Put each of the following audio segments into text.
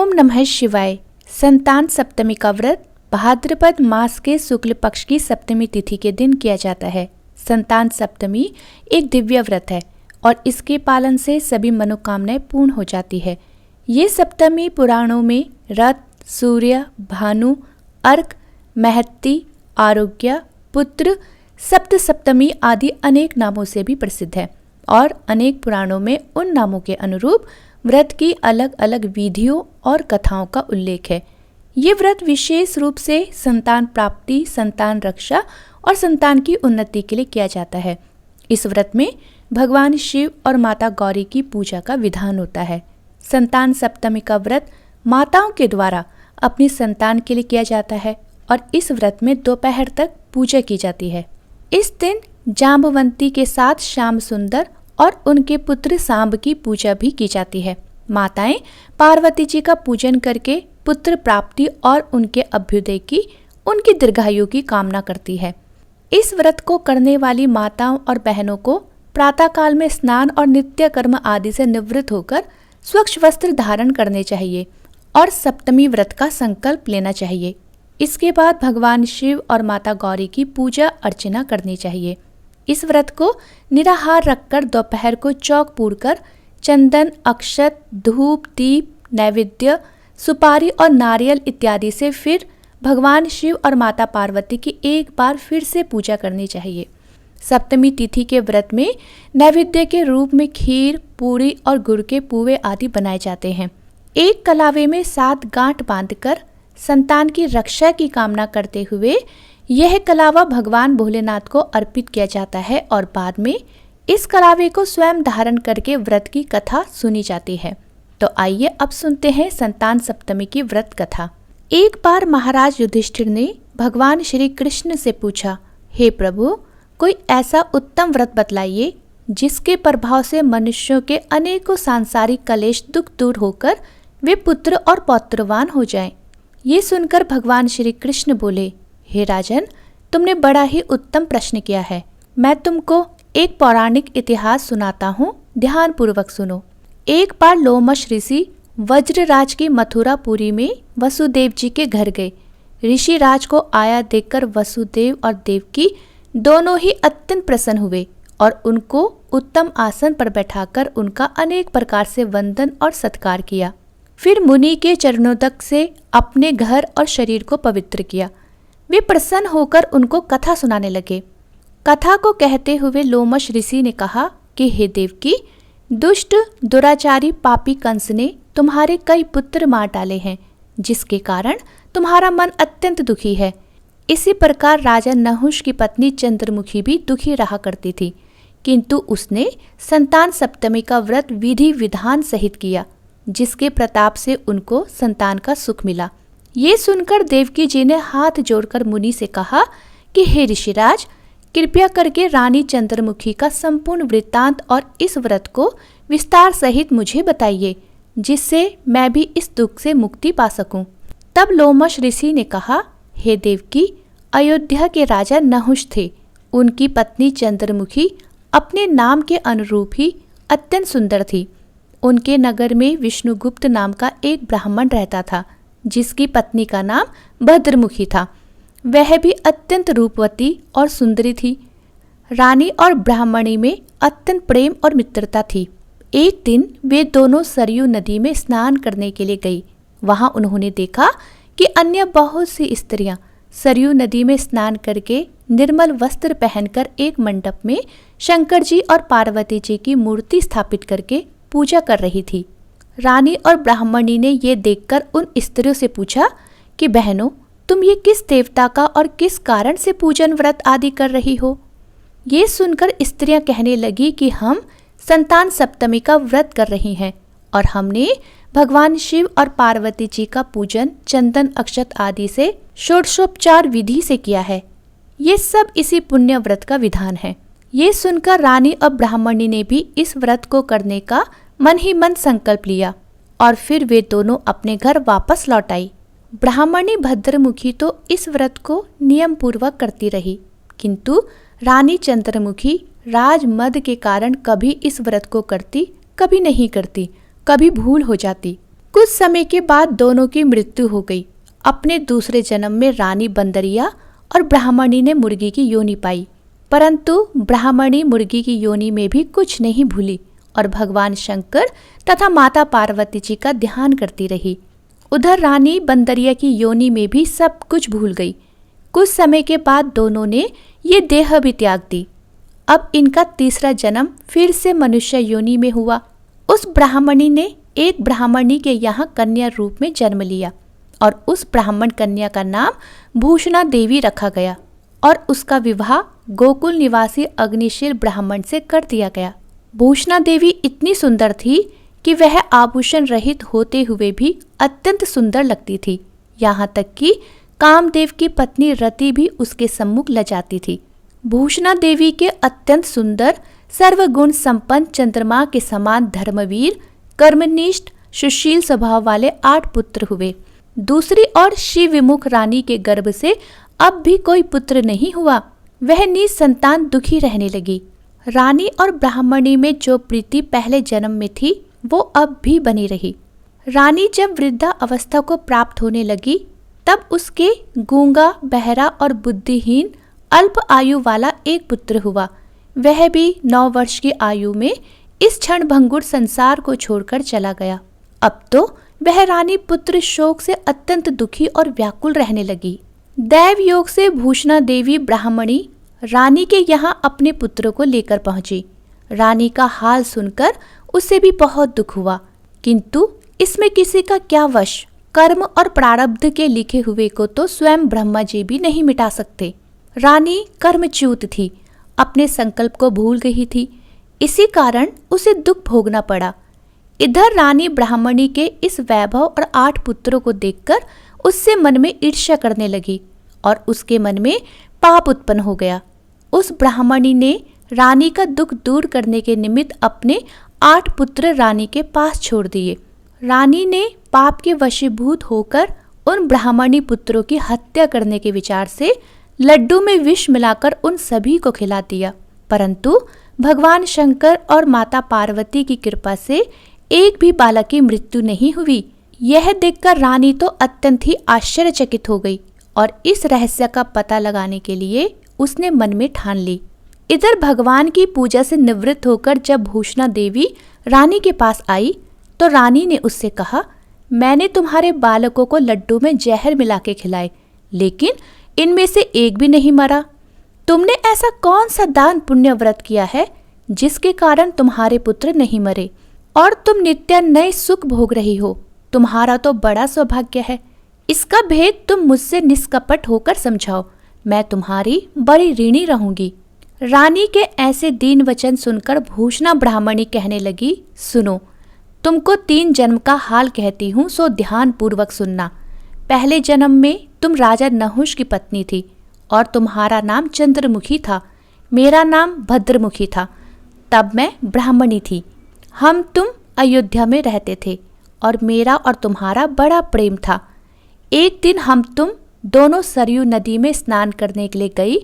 ओम नमः शिवाय। संतान सप्तमी का व्रत भाद्रपद मास के शुक्ल पक्ष की सप्तमी तिथि के दिन किया जाता है। संतान सप्तमी एक दिव्य व्रत है और इसके पालन से सभी मनोकामनाएं पूर्ण हो जाती है। ये सप्तमी पुराणों में रथ, सूर्य, भानु, अर्क, महत्ति, आरोग्य, पुत्र, सप्त सप्तमी आदि अनेक नामों से भी प्रसिद्ध है और अनेक पुराणों में उन नामों के अनुरूप व्रत की अलग अलग विधियों और कथाओं का उल्लेख है। ये व्रत विशेष रूप से संतान प्राप्ति, संतान रक्षा और संतान की उन्नति के लिए किया जाता है। इस व्रत में भगवान शिव और माता गौरी की पूजा का विधान होता है। संतान सप्तमी का व्रत माताओं के द्वारा अपनी संतान के लिए किया जाता है और इस व्रत में दोपहर तक पूजा की जाती है। इस दिन जाम्बवंती के साथ श्याम सुंदर और उनके पुत्र सांब की पूजा भी की जाती है। माताएं पार्वती जी का पूजन करके पुत्र प्राप्ति और उनके अभ्युदय की, उनकी दीर्घायु की कामना करती है। इस व्रत को करने वाली माताओं और बहनों को प्रातःकाल में स्नान और नित्य कर्म आदि से निवृत्त होकर स्वच्छ वस्त्र धारण करने चाहिए और सप्तमी व्रत का संकल्प लेना चाहिए। इसके बाद भगवान शिव और माता गौरी की पूजा अर्चना करनी चाहिए। इस व्रत को निराहार रखकर दोपहर को चौक पूरकर चंदन, अक्षत, धूप, दीप, नैवेद्य, सुपारी और नारियल इत्यादि से फिर भगवान शिव और माता पार्वती की एक बार फिर से पूजा करनी चाहिए। सप्तमी तिथि के व्रत में नैवेद्य के रूप में खीर, पूरी और गुड़ के पुए आदि बनाए जाते हैं। एक कलावे में 7 गांठ बांधकर संतान की रक्षा की कामना करते हुए यह कलावा भगवान भोलेनाथ को अर्पित किया जाता है और बाद में इस कलावे को स्वयं धारण करके व्रत की कथा सुनी जाती है। तो आइए अब सुनते हैं संतान सप्तमी की व्रत कथा। एक बार महाराज युधिष्ठिर ने भगवान श्री कृष्ण से पूछा, हे प्रभु, कोई ऐसा उत्तम व्रत बतलाइए जिसके प्रभाव से मनुष्यों के अनेकों सांसारिक कलेश दुख दूर होकर वे पुत्र और पौत्रवान हो जाएं। ये सुनकर भगवान श्री कृष्ण बोले, हे राजन, तुमने बड़ा ही उत्तम प्रश्न किया है। मैं तुमको एक पौराणिक इतिहास सुनाता हूँ, ध्यान पूर्वक सुनो। एक बार लोमश ऋषि वज्रराज की मथुरापुरी में वसुदेव जी के घर गए। ऋषि राज को आया देखकर वसुदेव और देवकी दोनों ही अत्यंत प्रसन्न हुए और उनको उत्तम आसन पर बैठाकर उनका अनेक प्रकार से वंदन और सत्कार किया। फिर मुनि के चरणोदक से अपने घर और शरीर को पवित्र किया। वे प्रसन्न होकर उनको कथा सुनाने लगे। कथा को कहते हुए लोमश ऋषि ने कहा कि हे देवकी, दुष्ट दुराचारी पापी कंस ने तुम्हारे कई पुत्र मार डाले हैं, जिसके कारण तुम्हारा मन अत्यंत दुखी है। इसी प्रकार राजा नहुष की पत्नी चंद्रमुखी भी दुखी रहा करती थी, किंतु उसने संतान सप्तमी का व्रत विधि विधान सहित किया, जिसके प्रताप से उनको संतान का सुख मिला। ये सुनकर देवकी जी ने हाथ जोड़कर मुनि से कहा कि हे ऋषिराज, कृपया करके रानी चंद्रमुखी का संपूर्ण वृत्तांत और इस व्रत को विस्तार सहित मुझे बताइए, जिससे मैं भी इस दुख से मुक्ति पा सकूं। तब लोमश ऋषि ने कहा, हे देवकी, अयोध्या के राजा नहुष थे। उनकी पत्नी चंद्रमुखी अपने नाम के अनुरूप ही अत्यंत सुंदर थी। उनके नगर में विष्णुगुप्त नाम का एक ब्राह्मण रहता था, जिसकी पत्नी का नाम भद्रमुखी था। वह भी अत्यंत रूपवती और सुंदरी थी। रानी और ब्राह्मणी में अत्यंत प्रेम और मित्रता थी। एक दिन वे दोनों सरयू नदी में स्नान करने के लिए गई। वहां उन्होंने देखा कि अन्य बहुत सी स्त्रियां सरयू नदी में स्नान करके निर्मल वस्त्र पहनकर एक मंडप में शंकर जी और पार्वती जी की मूर्ति स्थापित करके पूजा कर रही थी। रानी और ब्राह्मणी ने ये देखकर उन स्त्रियों से पूछा कि बहनों, तुम ये किस देवता का और किस कारण से पूजन व्रत आदि कर रही हो? ये सुनकर स्त्रियां कहने लगी कि हम संतान सप्तमी का व्रत कर रही हैं और हमने भगवान शिव और पार्वती जी का पूजन चंदन, अक्षत आदि से षोडशोपचार विधि से किया है। ये सब इसी पुण्य व्रत का विधान है। ये सुनकर रानी और ब्राह्मणी ने भी इस व्रत को करने का मन ही मन संकल्प लिया और फिर वे दोनों अपने घर वापस लौट आई। ब्राह्मणी भद्रमुखी तो इस व्रत को नियम पूर्वक करती रही, किंतु रानी चंद्रमुखी राजमद के कारण कभी इस व्रत को करती, कभी नहीं करती, कभी भूल हो जाती। कुछ समय के बाद दोनों की मृत्यु हो गई। अपने दूसरे जन्म में रानी बंदरिया और ब्राह्मणी ने मुर्गी की योनि पाई, परंतु ब्राह्मणी मुर्गी की योनि में भी कुछ नहीं भूली और भगवान शंकर तथा माता पार्वती जी का ध्यान करती रही। उधर रानी बंदरिया की योनि में भी सब कुछ भूल गई। कुछ समय के बाद दोनों ने ये देह भी त्याग दी। अब इनका तीसरा जन्म फिर से मनुष्य योनि में हुआ। उस ब्राह्मणी ने एक ब्राह्मणी के यहाँ कन्या रूप में जन्म लिया और उस ब्राह्मण कन्या का नाम भूषणा देवी रखा गया और उसका विवाह गोकुल निवासी अग्निशील ब्राह्मण से कर दिया गया। भूषणा देवी इतनी सुंदर थी कि वह आभूषण रहित होते हुए भी अत्यंत सुंदर लगती थी। यहाँ तक कि कामदेव की पत्नी रति भी उसके सम्मुख लजाती थी। भूषणा देवी के अत्यंत सुंदर सर्वगुण संपन्न चंद्रमा के समान धर्मवीर कर्मनिष्ठ सुशील स्वभाव वाले 8 पुत्र हुए। दूसरी ओर शिव विमुख रानी के गर्भ से अब भी कोई पुत्र नहीं हुआ। वह निसंतान दुखी रहने लगी। रानी और ब्राह्मणी में जो प्रीति पहले जन्म में थी वो अब भी बनी रही। रानी जब वृद्धा अवस्था को प्राप्त होने लगी तब उसके गूंगा, बहरा और बुद्धिहीन अल्प आयु वाला एक पुत्र हुआ। वह भी 9 वर्ष की आयु में इस क्षणभंगुर संसार को छोड़कर चला गया। अब तो वह रानी पुत्र शोक से अत्यंत दुखी और व्याकुल रहने लगी। दैव योग से भूषणा देवी ब्राह्मणी रानी के यहाँ अपने पुत्र को लेकर पहुंची। रानी का हाल सुनकर उसे भी बहुत दुख हुआ, किंतु इसमें किसी का क्या वश। कर्म और प्रारब्ध के लिखे हुए को तो स्वयं ब्रह्मा जी भी नहीं मिटा सकते। रानी कर्मच्युत थी, अपने संकल्प को भूल गई थी, इसी कारण उसे दुख भोगना पड़ा। इधर रानी ब्राह्मणी के इस वैभव और 8 पुत्रों को देखकर उससे मन में ईर्ष्या करने लगी और उसके मन में पाप उत्पन्न हो गया। उस ब्राह्मणी ने रानी का दुख दूर करने के निमित्त अपने 8 पुत्र रानी के पास छोड़ दिए। रानी ने पाप के वशीभूत होकर उन ब्राह्मणी पुत्रों की हत्या करने के विचार से लड्डू में विष मिलाकर उन सभी को खिला दिया, परंतु भगवान शंकर और माता पार्वती की कृपा से एक भी बालक की मृत्यु नहीं हुई। यह देखकर रानी तो अत्यंत ही आश्चर्यचकित हो गई और इस रहस्य का पता लगाने के लिए उसने मन में ठान ली। इधर भगवान की पूजा से निवृत्त होकर जब भूषणा देवी रानी के पास आई तो रानी ने उससे कहा, मैंने तुम्हारे बालकों को लड्डू में जहर मिला के खिलाए, लेकिन इनमें से एक भी नहीं मरा। तुमने ऐसा कौन सा दान पुण्य व्रत किया है जिसके कारण तुम्हारे पुत्र नहीं मरे और तुम नित्य नए सुख भोग रही हो? तुम्हारा तो बड़ा सौभाग्य है। इसका भेद तुम मुझसे निष्कपट होकर समझाओ, मैं तुम्हारी बड़ी ऋणी रहूंगी। रानी के ऐसे दीन वचन सुनकर भूषणा ब्राह्मणी कहने लगी, सुनो, तुमको 3 जन्म का हाल कहती हूँ, सो ध्यान पूर्वक सुनना। पहले जन्म में तुम राजा नहुष की पत्नी थी और तुम्हारा नाम चंद्रमुखी था, मेरा नाम भद्रमुखी था। तब मैं ब्राह्मणी थी। हम तुम अयोध्या में रहते थे और मेरा और तुम्हारा बड़ा प्रेम था। एक दिन हम तुम दोनों सरयू नदी में स्नान करने के लिए गई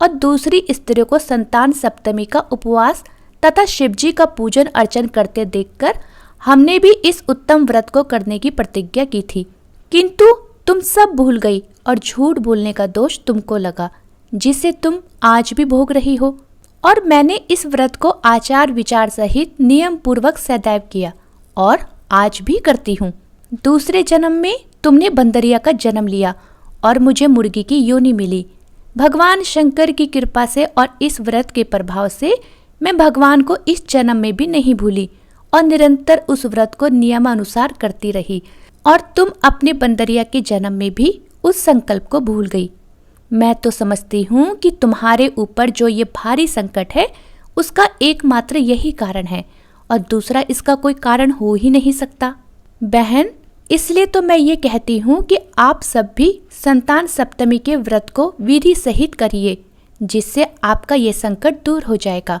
और दूसरी स्त्रियों को संतान सप्तमी का उपवास तथा शिवजी का पूजन अर्चन करते देखकर हमने भी इस उत्तम व्रत को करने की प्रतिज्ञा की थी, किंतु तुम सब भूल गई और झूठ बोलने का दोष तुमको लगा, जिसे तुम आज भी भोग रही हो। और मैंने इस व्रत को आचार विचार सहित नियम पूर्वक सदैव किया और आज भी करती हूँ। दूसरे जन्म में तुमने बंदरिया का जन्म लिया और मुझे मुर्गी की योनि मिली। भगवान शंकर की कृपा से और इस व्रत के प्रभाव से मैं भगवान को इस जन्म में भी नहीं भूली और निरंतर उस व्रत को नियमानुसार करती रही और तुम अपने बंदरिया के जन्म में भी उस संकल्प को भूल गई। मैं तो समझती हूँ कि तुम्हारे ऊपर जो ये भारी संकट है उसका एकमात्र यही कारण है और दूसरा इसका कोई कारण हो ही नहीं सकता। बहन, इसलिए तो मैं ये कहती हूँ कि आप सब भी संतान सप्तमी के व्रत को विधि सहित करिए, जिससे आपका ये संकट दूर हो जाएगा।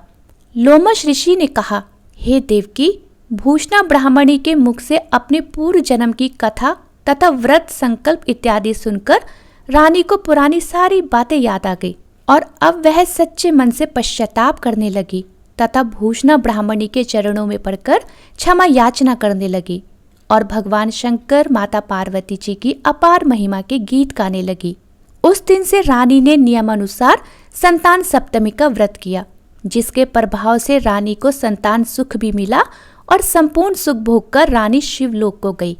लोमश ऋषि ने कहा, हे देवकी, भूषणा ब्राह्मणी के मुख से अपने पूर्व जन्म की कथा तथा व्रत संकल्प इत्यादि सुनकर रानी को पुरानी सारी बातें याद आ गई और अब वह सच्चे मन से पश्चाताप करने लगी तथा भूषणा ब्राह्मणी के चरणों में पड़कर क्षमा याचना करने लगी। और भगवान शंकर माता पार्वती जी की अपार महिमा के गीत गाने लगी। उस दिन से रानी ने नियमानुसार संतान सप्तमी का व्रत किया, जिसके प्रभाव से रानी को संतान सुख भी मिला और संपूर्ण सुख भोग कर रानी शिवलोक को गई।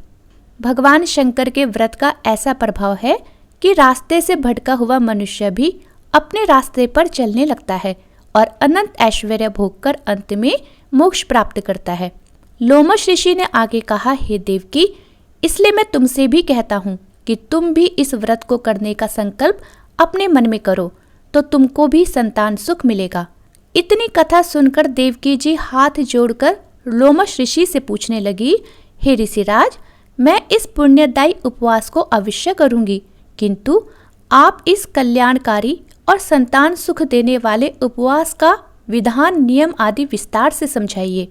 भगवान शंकर के व्रत का ऐसा प्रभाव है कि रास्ते से भटका हुआ मनुष्य भी अपने रास्ते पर चलने लगता है और अनंत ऐश्वर्य भोग कर अंत में मोक्ष प्राप्त करता है। लोमश ऋषि ने आगे कहा, हे देवकी, इसलिए मैं तुमसे भी कहता हूँ कि तुम भी इस व्रत को करने का संकल्प अपने मन में करो तो तुमको भी संतान सुख मिलेगा। इतनी कथा सुनकर देवकी जी हाथ जोड़कर लोमश ऋषि से पूछने लगी, हे ऋषिराज, मैं इस पुण्यदायी उपवास को अवश्य करूंगी, किंतु आप इस कल्याणकारी और संतान सुख देने वाले उपवास का विधान, नियम आदि विस्तार से समझाइए।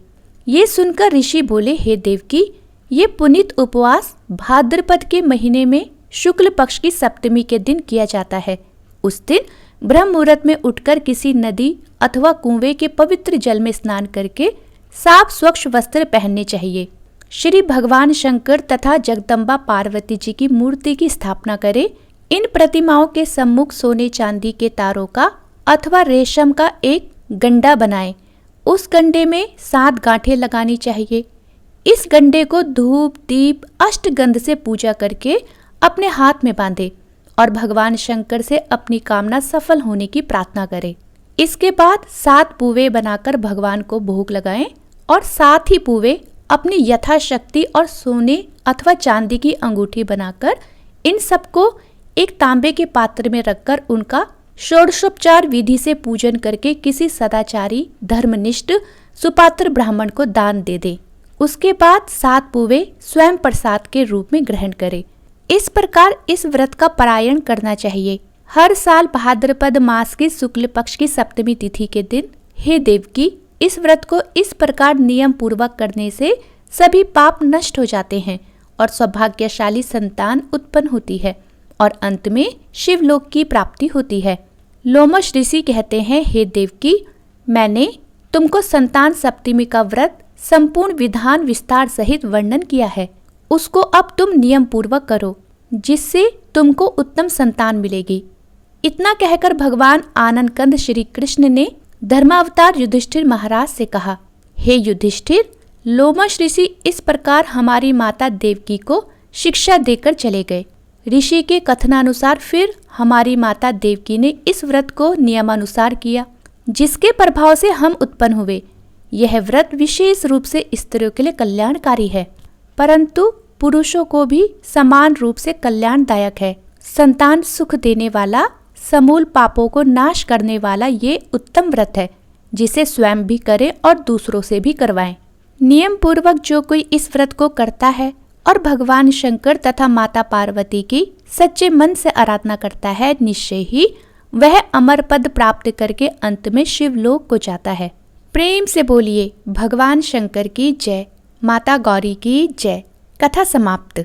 ये सुनकर ऋषि बोले, हे देवकी, ये पुनीत उपवास भाद्रपद के महीने में शुक्ल पक्ष की सप्तमी के दिन किया जाता है। उस दिन ब्रह्म मुहूर्त में उठकर किसी नदी अथवा कुएं के पवित्र जल में स्नान करके साफ स्वच्छ वस्त्र पहनने चाहिए। श्री भगवान शंकर तथा जगदम्बा पार्वती जी की मूर्ति की स्थापना करें। इन प्रतिमाओं के सम्मुख सोने चांदी के तारों का अथवा रेशम का एक गंडा बनाएं। उस गंडे में 7 गांठें लगानी चाहिए। इस गंडे को धूप दीप अष्टगंध से पूजा करके अपने हाथ में बांधे और भगवान शंकर से अपनी कामना सफल होने की प्रार्थना करें। इसके बाद 7 पूवे बनाकर भगवान को भोग लगाएं और 7 ही पूवे अपनी यथाशक्ति और सोने अथवा चांदी की अंगूठी बनाकर इन सबको एक तांबे के पात्र में रखकर उनका षोडशोपचार विधि से पूजन करके किसी सदाचारी धर्मनिष्ठ सुपात्र ब्राह्मण को दान दे दे। उसके बाद 7 पूवे स्वयं प्रसाद के रूप में ग्रहण करें। इस प्रकार इस व्रत का पारायण करना चाहिए। हर साल भाद्रपद मास की शुक्ल पक्ष की सप्तमी तिथि के दिन, हे देवकी, इस व्रत को इस प्रकार नियम पूर्वक करने से सभी पाप नष्ट हो जाते हैं और सौभाग्यशाली संतान उत्पन्न होती है और अंत में शिवलोक की प्राप्ति होती है। लोमश ऋषि कहते हैं, हे देवकी, मैंने तुमको संतान सप्तमी का व्रत संपूर्ण विधान विस्तार सहित वर्णन किया है। उसको अब तुम नियम पूर्वक करो, जिससे तुमको उत्तम संतान मिलेगी। इतना कहकर भगवान आनंद कंद श्री कृष्ण ने धर्मावतार युधिष्ठिर महाराज से कहा, हे युधिष्ठिर, लोमश ऋषि इस प्रकार हमारी माता देवकी को शिक्षा देकर चले गए। ऋषि के कथनानुसार फिर हमारी माता देवकी ने इस व्रत को नियमानुसार किया, जिसके प्रभाव से हम उत्पन्न हुए। यह व्रत विशेष रूप से स्त्रियों के लिए कल्याणकारी है, परंतु पुरुषों को भी समान रूप से कल्याणदायक है। संतान सुख देने वाला, समूल पापों को नाश करने वाला ये उत्तम व्रत है, जिसे स्वयं भी करें और दूसरों से भी करवाएं। नियम पूर्वक जो कोई इस व्रत को करता है और भगवान शंकर तथा माता पार्वती की सच्चे मन से आराधना करता है, निश्चय ही वह अमर पद प्राप्त करके अंत में शिवलोक को जाता है। प्रेम से बोलिए भगवान शंकर की जय, माता गौरी की जय। कथा समाप्त।